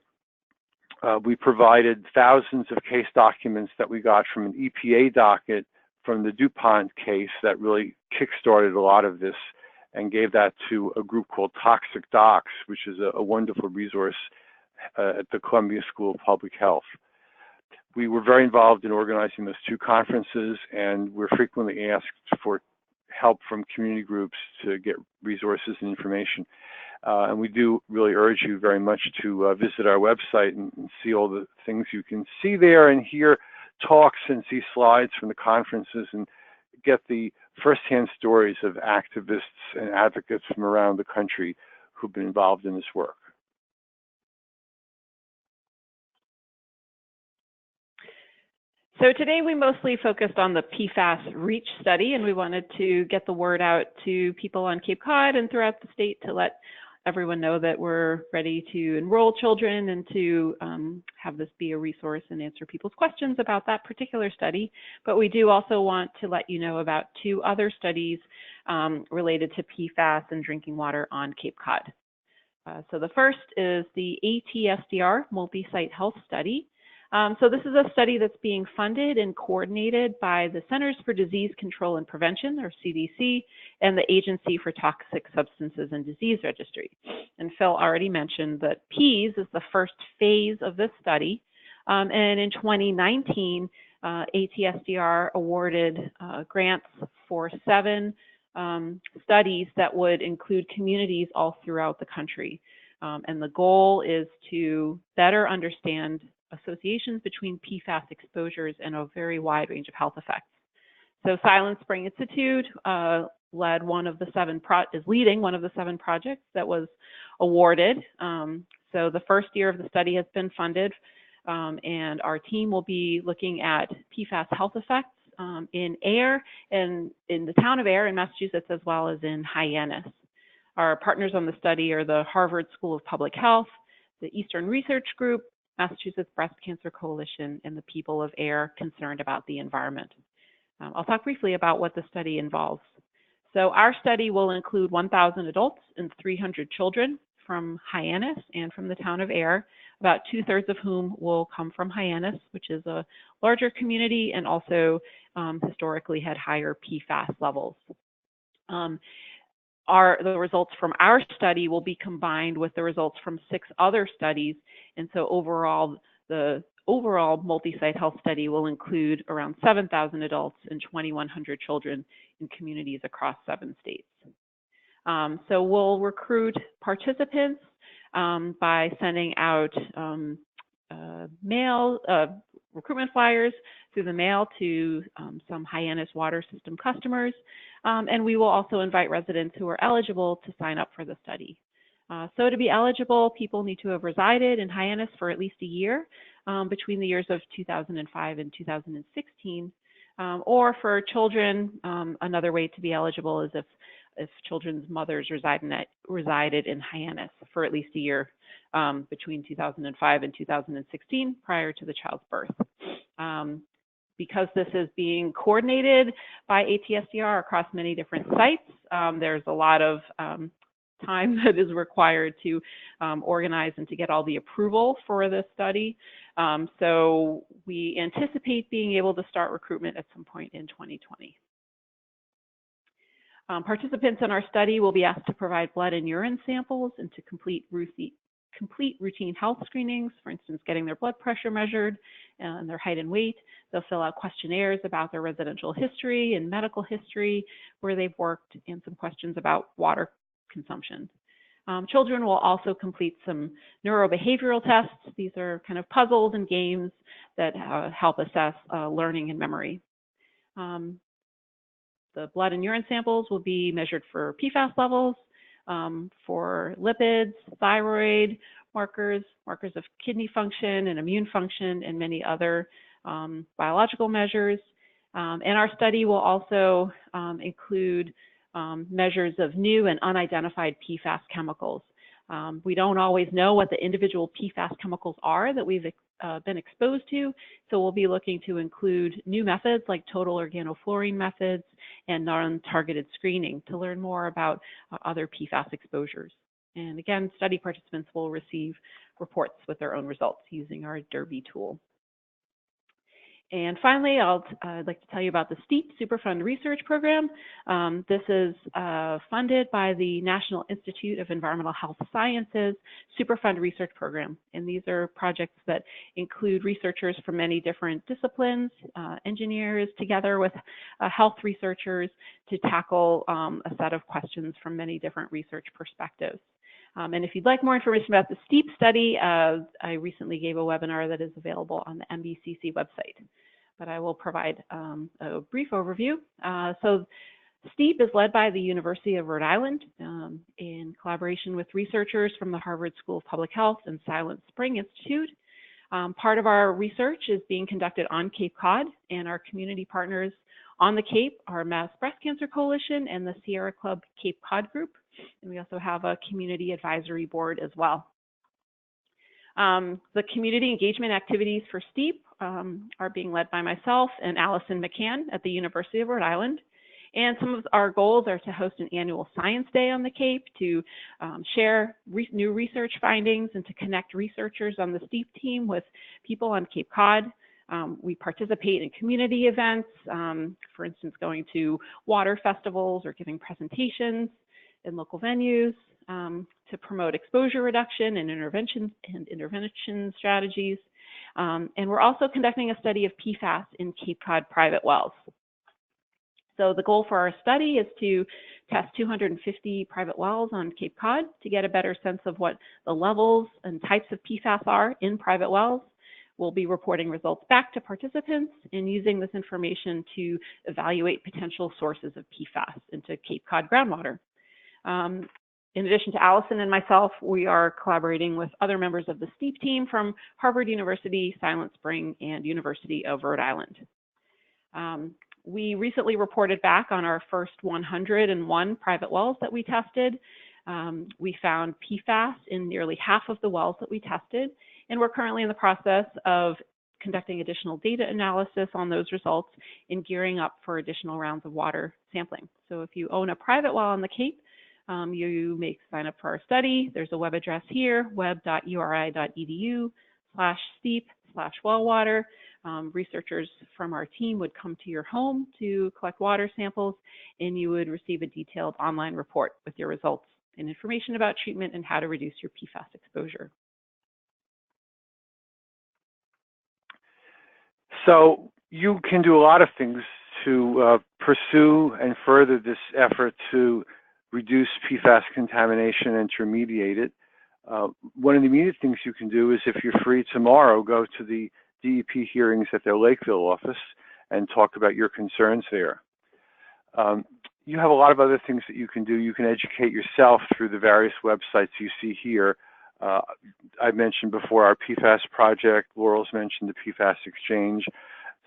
We provided thousands of case documents that we got from an EPA docket from the DuPont case that really kick-started a lot of this, and gave that to a group called Toxic Docs, which is a wonderful resource at the Columbia School of Public Health. We were very involved in organizing those 2 conferences, and we're frequently asked for help from community groups to get resources and information. And we do really urge you very much to visit our website and see all the things you can see there, and hear talks and see slides from the conferences, and get the firsthand stories of activists and advocates from around the country who've been involved in this work. So today we mostly focused on the PFAS Reach study, and we wanted to get the word out to people on Cape Cod and throughout the state to let everyone know that we're ready to enroll children and to have this be a resource and answer people's questions about that particular study. But we do also want to let you know about 2 other studies related to PFAS and drinking water on Cape Cod. So the first is the ATSDR multi-site health study. So this is a study that's being funded and coordinated by the Centers for Disease Control and Prevention, or CDC, and the Agency for Toxic Substances and Disease Registry. And Phil already mentioned that Pease is the first phase of this study. And in 2019, ATSDR awarded grants for 7 studies that would include communities all throughout the country. And the goal is to better understand associations between PFAS exposures and a very wide range of health effects. So Silentspring Institute led one of the 7 is leading one of the 7 projects that was awarded. So the first year of the study has been funded, and our team will be looking at PFAS health effects in air and in the town of Air in Massachusetts, as well as in Hyannis. Our partners on the study are the Harvard School of Public Health, the Eastern Research Group, Massachusetts Breast Cancer Coalition, and the people of Air concerned about the environment. I'll talk briefly about what the study involves. So our study will include 1,000 adults and 300 children from Hyannis and from the town of Air, about 2/3 of whom will come from Hyannis, which is a larger community and also historically had higher PFAS levels. The results from our study will be combined with the results from 6 other studies. And so overall, the overall multi-site health study will include around 7,000 adults and 2,100 children in communities across 7 states. So we'll recruit participants by sending out mail recruitment flyers through the mail to some Hyannis water system customers. And we will also invite residents who are eligible to sign up for the study. So to be eligible, people need to have resided in Hyannis for at least a year between the years of 2005 and 2016. Or for children, another way to be eligible is if children's mothers resided in Hyannis for at least a year between 2005 and 2016 prior to the child's birth. Because this is being coordinated by ATSDR across many different sites, there's a lot of time that is required to organize and to get all the approval for this study. So we anticipate being able to start recruitment at some point in 2020. Participants in our study will be asked to provide blood and urine samples and to complete routine health screenings, for instance, getting their blood pressure measured and their height and weight. They'll fill out questionnaires about their residential history and medical history, where they've worked, and some questions about water consumption. Children will also complete some neurobehavioral tests. These are kind of puzzles and games that help assess learning and memory. The blood and urine samples will be measured for PFAS levels, for lipids, thyroid markers, markers of kidney function and immune function, and many other biological measures. And our study will also include measures of new and unidentified PFAS chemicals. We don't always know what the individual PFAS chemicals are that we've been exposed to, so we'll be looking to include new methods like total organofluorine methods and non-targeted screening to learn more about other PFAS exposures. And again, study participants will receive reports with their own results using our Derby tool. And finally, I'd like to tell you about the STEEP Superfund Research Program. This is funded by the National Institute of Environmental Health Sciences Superfund Research Program. And these are projects that include researchers from many different disciplines, engineers together with health researchers to tackle a set of questions from many different research perspectives. And if you'd like more information about the STEEP study, I recently gave a webinar that is available on the MBCC website, but I will provide a brief overview. So STEEP is led by the University of Rhode Island in collaboration with researchers from the Harvard School of Public Health and Silentspring Institute. Part of our research is being conducted on Cape Cod, and our community partners on the Cape are Mass Breast Cancer Coalition and the Sierra Club Cape Cod Group. And we also have a community advisory board as well. The community engagement activities for STEEP are being led by myself and Allison McCann at the University of Rhode Island. And some of our goals are to host an annual science day on the Cape, to share new research findings, and to connect researchers on the STEEP team with people on Cape Cod. We participate in community events, for instance, going to water festivals or giving presentations in local venues to promote exposure reduction and intervention strategies. And we're also conducting a study of PFAS in Cape Cod private wells. So the goal for our study is to test 250 private wells on Cape Cod to get a better sense of what the levels and types of PFAS are in private wells. We'll be reporting results back to participants and using this information to evaluate potential sources of PFAS into Cape Cod groundwater. In addition to Allison and myself, we are collaborating with other members of the STEEP team from Harvard University, Silentspring, and University of Rhode Island. We recently reported back on our first 101 private wells that we tested. We found PFAS in nearly half of the wells that we tested, and we're currently in the process of conducting additional data analysis on those results and gearing up for additional rounds of water sampling. So if you own a private well on the Cape, you may sign up for our study. There's a web address here, web.uri.edu/steep/wellwater. Researchers from our team would come to your home to collect water samples, and you would receive a detailed online report with your results and information about treatment and how to reduce your PFAS exposure. So you can do a lot of things to pursue and further this effort to reduce PFAS contamination and to remediate it. One of the immediate things you can do is, if you're free tomorrow, go to the DEP hearings at their Lakeville office and talk about your concerns there. you have a lot of other things that you can do. You can educate yourself through the various websites you see here. I mentioned before our PFAS project. Laurel's mentioned the PFast Exchange.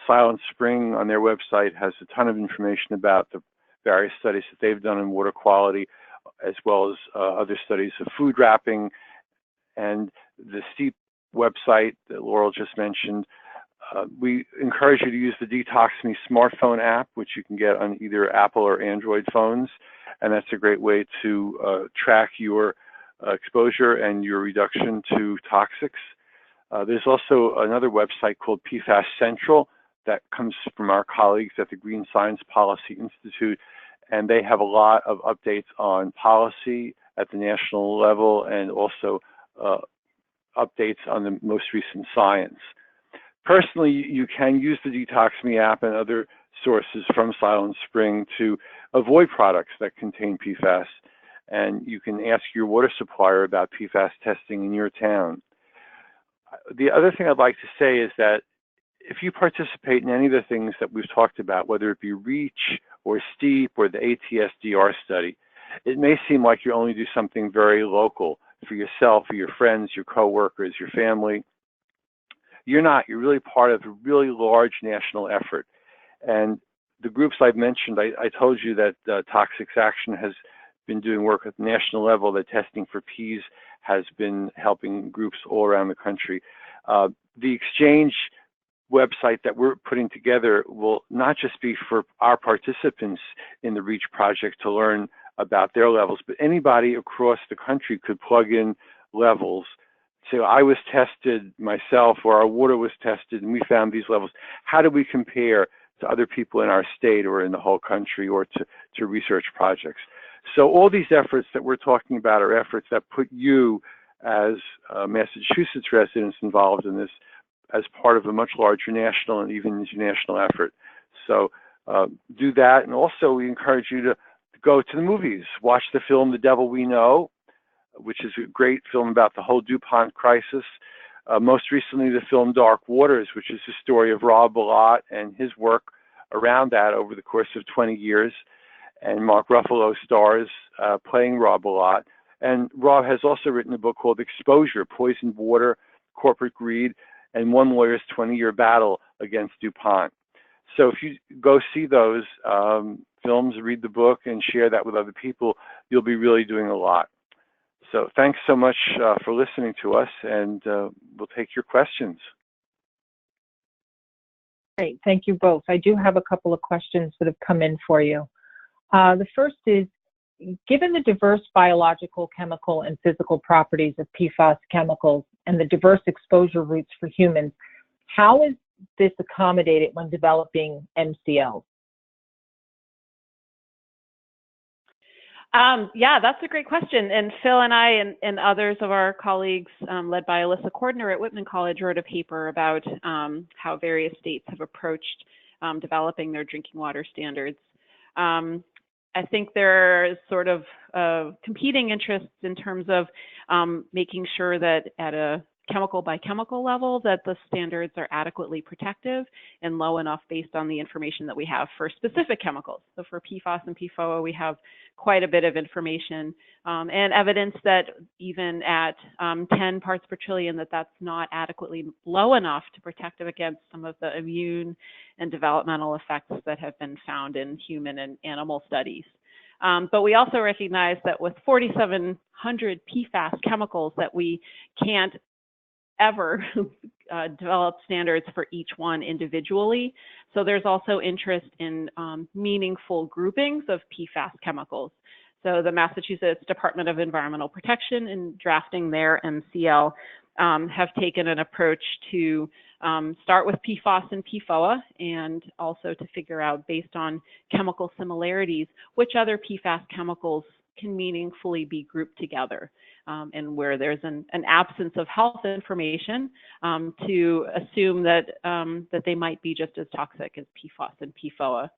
Silentspring on their website has a ton of information about the various studies that they've done in water quality, as well as other studies of food wrapping. And the STEEP website that Laurel just mentioned, we encourage you to use the Detox Me smartphone app, which you can get on either Apple or Android phones. And that's a great way to track your exposure and your reduction to toxics. There's also another website called PFAS Central that comes from our colleagues at the Green Science Policy Institute, and they have a lot of updates on policy at the national level and also updates on the most recent science. Personally, you can use the Detox Me app and other sources from Silentspring to avoid products that contain PFAS, and you can ask your water supplier about PFAS testing in your town. The other thing I'd like to say is that if you participate in any of the things that we've talked about, whether it be REACH or STEEP or the ATSDR study, it may seem like you only do something very local for yourself, or your friends, your coworkers, your family. You're not. You're really part of a really large national effort. And the groups I've mentioned, I told you that Toxics Action has been doing work at the national level, that testing for Pease has been helping groups all around the country. The Exchange website that we're putting together will not just be for our participants in the REACH project to learn about their levels, but anybody across the country could plug in levels. So I was tested myself, or our water was tested, and we found these levels. How do we compare to other people in our state or in the whole country, or to research projects? So all these efforts that we're talking about are efforts that put you as Massachusetts residents involved in this as part of a much larger national and even international effort. So do that. And also we encourage you to go to the movies, watch the film The Devil We Know, which is a great film about the whole DuPont crisis. Most recently, the film Dark Waters, which is the story of Rob Bilott and his work around that over the course of 20 years. And Mark Ruffalo stars playing Rob Bilott. And Rob has also written a book called Exposure, Poisoned Water, Corporate Greed, and One Lawyer's 20-Year Battle Against DuPont. So if you go see those films, read the book, and share that with other people, you'll be really doing a lot. So thanks so much for listening to us, and we'll take your questions. Great, thank you both. I do have a couple of questions that have come in for you. The first is, given the diverse biological, chemical, and physical properties of PFAS chemicals and the diverse exposure routes for humans, how is this accommodated when developing MCLs? Yeah, that's a great question. And Phil and I and others of our colleagues, led by Alyssa Cordner at Whitman College, wrote a paper about how various states have approached developing their drinking water standards. I think there are sort of competing interests in terms of making sure that at a chemical by chemical level that the standards are adequately protective and low enough based on the information that we have for specific chemicals. So for PFAS and PFOA, we have quite a bit of information and evidence that even at 10 parts per trillion, that's not adequately low enough to protect them against some of the immune and developmental effects that have been found in human and animal studies. But we also recognize that with 4,700 PFAS chemicals that we can't ever develop standards for each one individually. So there's also interest in meaningful groupings of PFAS chemicals. So the Massachusetts Department of Environmental Protection, in drafting their MCL, have taken an approach to start with PFAS and PFOA, and also to figure out, based on chemical similarities, which other PFAS chemicals can meaningfully be grouped together, and where there's an absence of health information, to assume that that they might be just as toxic as PFAS and PFOA.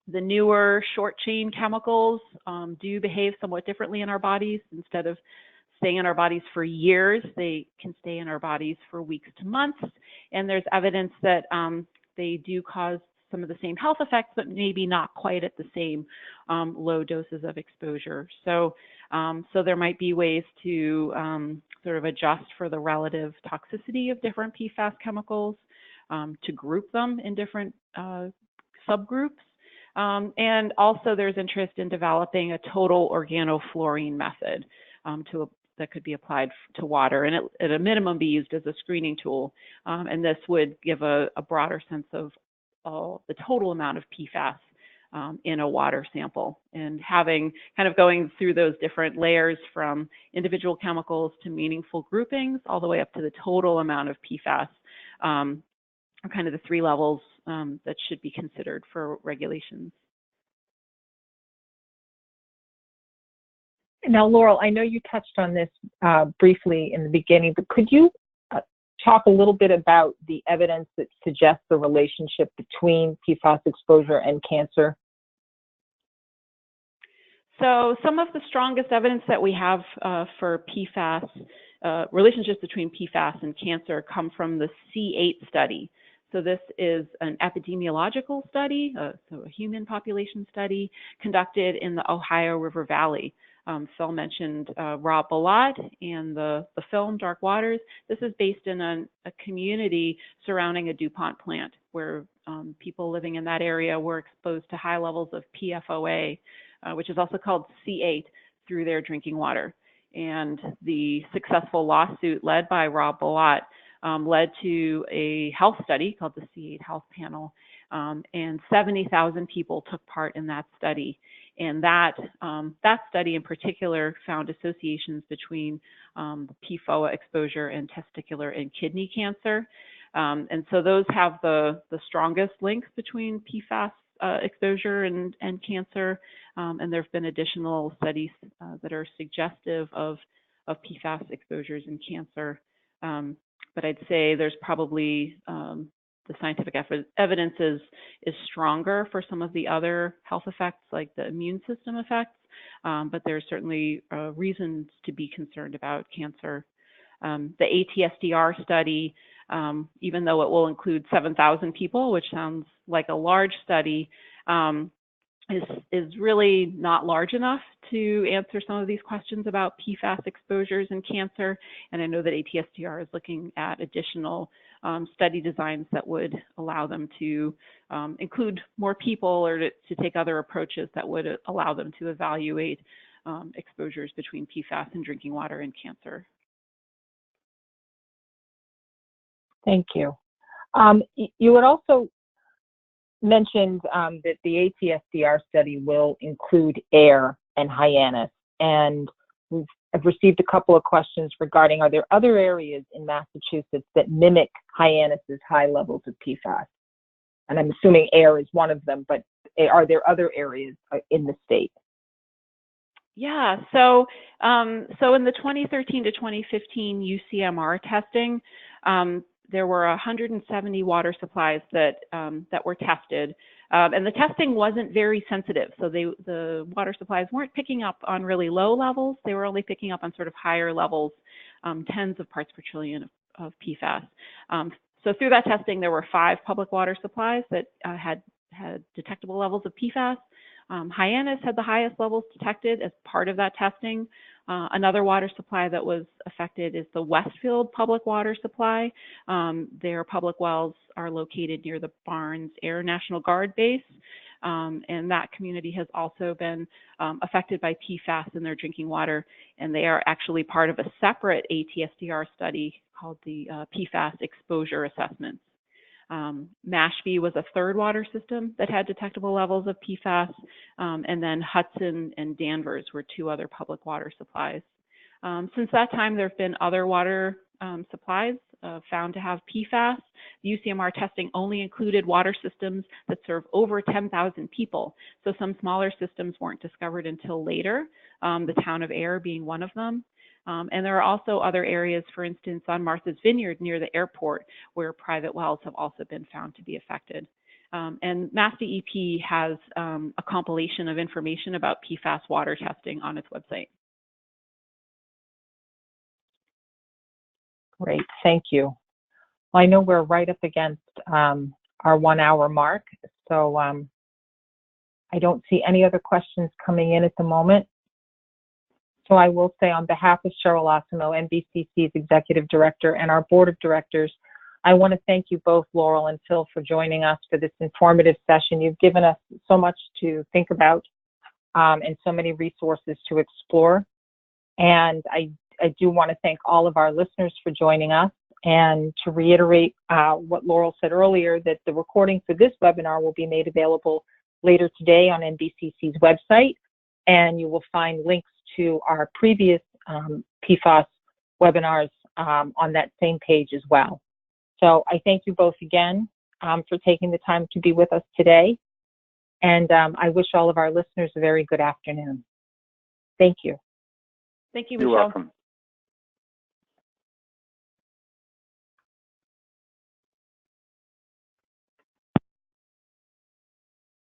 The newer short chain chemicals do behave somewhat differently in our bodies. Instead of staying in our bodies for years, they can stay in our bodies for weeks to months, and there's evidence that they do cause some of the same health effects, but maybe not quite at the same low doses of exposure. So, so there might be ways to sort of adjust for the relative toxicity of different PFAS chemicals, to group them in different subgroups. And also there's interest in developing a total organofluorine method that could be applied to water, and at a minimum be used as a screening tool. And this would give a broader sense of the total amount of PFAS in a water sample, and having kind of going through those different layers from individual chemicals to meaningful groupings all the way up to the total amount of PFAS are kind of the three levels that should be considered for regulations. Now, Laurel, I know you touched on this briefly in the beginning, but could you talk a little bit about the evidence that suggests the relationship between PFAS exposure and cancer? So some of the strongest evidence that we have for PFAS, relationships between PFAS and cancer, come from the C8 study. So this is an epidemiological study, so a human population study conducted in the Ohio River Valley. Phil mentioned Rob Balot and the film Dark Waters. This is based in a community surrounding a DuPont plant where people living in that area were exposed to high levels of PFOA, which is also called C8, through their drinking water. And the successful lawsuit led by Rob Balot led to a health study called the C8 Health Panel, and 70,000 people took part in that study. And that study in particular found associations between PFOA exposure and testicular and kidney cancer. And so those have the strongest links between PFAS exposure and cancer. And there have been additional studies that are suggestive of PFAS exposures in cancer. But I'd say there's probably the scientific evidence is stronger for some of the other health effects, like the immune system effects, but there's certainly reasons to be concerned about cancer. The ATSDR study, even though it will include 7,000 people, which sounds like a large study, is really not large enough to answer some of these questions about PFAS exposures and cancer. And I know that ATSDR is looking at additional study designs that would allow them to include more people, or to take other approaches that would allow them to evaluate exposures between PFAS and drinking water and cancer. Thank you. You had also mentioned that the ATSDR study will include air and Hyannis, and I've received a couple of questions regarding, are there other areas in Massachusetts that mimic Hyannis's high levels of PFAS? And I'm assuming air is one of them, but are there other areas in the state? Yeah, so in the 2013 to 2015 UCMR testing, there were 170 water supplies that were tested, and the testing wasn't very sensitive. So the water supplies weren't picking up on really low levels. They were only picking up on sort of higher levels, tens of parts per trillion of PFAS. So through that testing, there were 5 public water supplies that had detectable levels of PFAS. Hyannis had the highest levels detected as part of that testing. Another water supply that was affected is the Westfield Public Water Supply. Their public wells are located near the Barnes Air National Guard base, and that community has also been affected by PFAS in their drinking water, and they are actually part of a separate ATSDR study called the PFAS Exposure Assessments. Mashpee was a third water system that had detectable levels of PFAS, and then Hudson and Danvers were 2 other public water supplies. Since that time, there have been other water supplies found to have PFAS. The UCMR testing only included water systems that serve over 10,000 people, so some smaller systems weren't discovered until later, the town of Air being one of them. And there are also other areas, for instance, on Martha's Vineyard near the airport, where private wells have also been found to be affected. And MassDEP has a compilation of information about PFAS water testing on its website. Great, thank you. Well, I know we're right up against our 1 hour mark. So I don't see any other questions coming in at the moment. So I will say, on behalf of Cheryl Osimo, NBCC's Executive Director, and our Board of Directors, I want to thank you both, Laurel and Phil, for joining us for this informative session. You've given us so much to think about and so many resources to explore. And I do want to thank all of our listeners for joining us, and to reiterate what Laurel said earlier, that the recording for this webinar will be made available later today on NBCC's website, and you will find links to our previous PFAS webinars on that same page as well. So I thank you both again for taking the time to be with us today, and I wish all of our listeners a very good afternoon. Thank you. Thank you, You're Michelle. welcome.